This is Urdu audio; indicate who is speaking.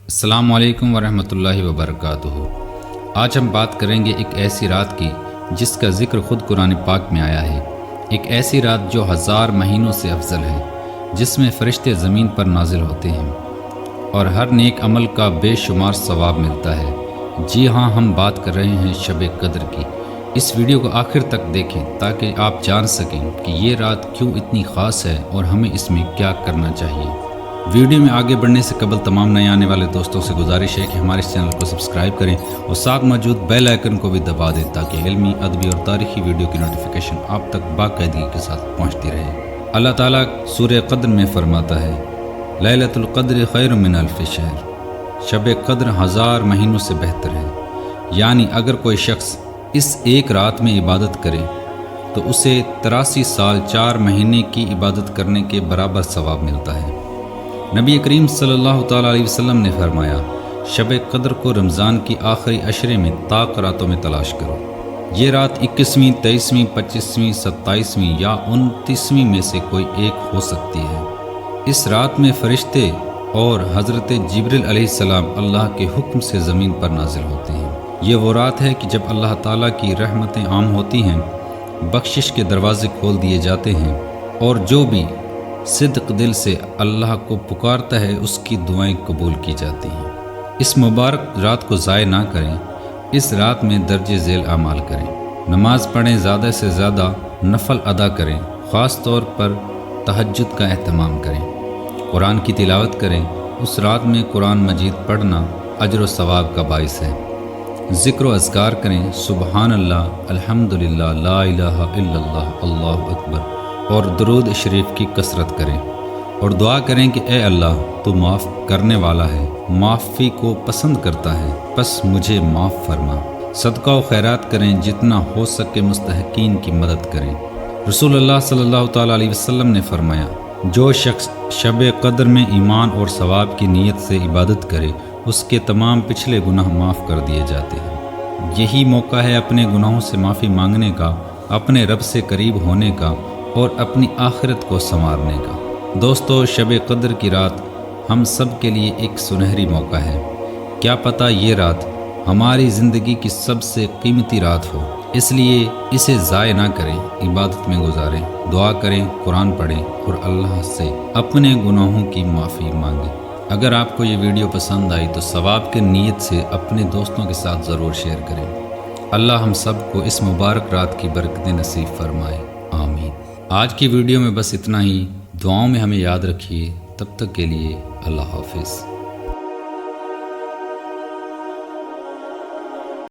Speaker 1: السلام علیکم ورحمۃ اللہ وبرکاتہ۔ آج ہم بات کریں گے ایک ایسی رات کی جس کا ذکر خود قرآن پاک میں آیا ہے، ایک ایسی رات جو 1000 مہینوں سے افضل ہے، جس میں فرشتے زمین پر نازل ہوتے ہیں اور ہر نیک عمل کا بے شمار ثواب ملتا ہے۔ جی ہاں، ہم بات کر رہے ہیں شب قدر کی۔ اس ویڈیو کو آخر تک دیکھیں تاکہ آپ جان سکیں کہ یہ رات کیوں اتنی خاص ہے اور ہمیں اس میں کیا کرنا چاہیے۔ ویڈیو میں آگے بڑھنے سے قبل تمام نئے آنے والے دوستوں سے گزارش ہے کہ ہمارے اس چینل کو سبسکرائب کریں اور ساتھ موجود بیل آئیکن کو بھی دبا دیں تاکہ علمی، ادبی اور تاریخی ویڈیو کی نوٹیفیکیشن آپ تک باقاعدگی کے ساتھ پہنچتی رہے۔ اللہ تعالیٰ سورہ قدر میں فرماتا ہے، لیلۃ القدر خیر من الف شہر، شب قدر 1000 مہینوں سے بہتر ہے۔ یعنی اگر کوئی شخص اس ایک رات میں عبادت کرے تو اسے 83 سال 4 مہینے کی عبادت کرنے کے برابر ثواب ملتا ہے۔ نبی کریم صلی اللہ تعالیٰ علیہ وسلم نے فرمایا، شب قدر کو رمضان کی آخری عشرے میں طاق راتوں میں تلاش کرو۔ یہ رات 21ویں، 23ویں، 25ویں، 27ویں یا 29ویں میں سے کوئی ایک ہو سکتی ہے۔ اس رات میں فرشتے اور حضرت جبریل علیہ السلام اللہ کے حکم سے زمین پر نازل ہوتے ہیں۔ یہ وہ رات ہے کہ جب اللہ تعالیٰ کی رحمتیں عام ہوتی ہیں، بخشش کے دروازے کھول دیے جاتے ہیں اور جو بھی صدق دل سے اللہ کو پکارتا ہے اس کی دعائیں قبول کی جاتی ہیں۔ اس مبارک رات کو ضائع نہ کریں، اس رات میں درج ذیل اعمال کریں۔ نماز پڑھیں، زیادہ سے زیادہ نفل ادا کریں، خاص طور پر تہجد کا اہتمام کریں۔ قرآن کی تلاوت کریں، اس رات میں قرآن مجید پڑھنا اجر و ثواب کا باعث ہے۔ ذکر و اذکار کریں، سبحان اللہ، الحمدللہ، لا الہ الا اللہ، اللہ اکبر، اور درود شریف کی کثرت کریں اور دعا کریں کہ اے اللہ، تو معاف کرنے والا ہے، معافی کو پسند کرتا ہے، بس مجھے معاف فرما۔ صدقہ و خیرات کریں، جتنا ہو سکے مستحقین کی مدد کریں۔ رسول اللہ صلی اللہ تعالیٰ علیہ وسلم نے فرمایا، جو شخص شب قدر میں ایمان اور ثواب کی نیت سے عبادت کرے، اس کے تمام پچھلے گناہ معاف کر دیے جاتے ہیں۔ یہی موقع ہے اپنے گناہوں سے معافی مانگنے کا، اپنے رب سے قریب ہونے کا اور اپنی آخرت کو سنوارنے کا۔ دوستو، شب قدر کی رات ہم سب کے لیے ایک سنہری موقع ہے۔ کیا پتہ یہ رات ہماری زندگی کی سب سے قیمتی رات ہو، اس لیے اسے ضائع نہ کریں، عبادت میں گزاریں، دعا کریں، قرآن پڑھیں اور اللہ سے اپنے گناہوں کی معافی مانگیں۔ اگر آپ کو یہ ویڈیو پسند آئی تو ثواب کے نیت سے اپنے دوستوں کے ساتھ ضرور شیئر کریں۔ اللہ ہم سب کو اس مبارک رات کی برکتیں نصیب فرمائے، آمین۔ آج کی ویڈیو میں بس اتنا ہی۔ دعاؤں میں ہمیں یاد رکھیے۔ تب تک کے لیے اللہ حافظ۔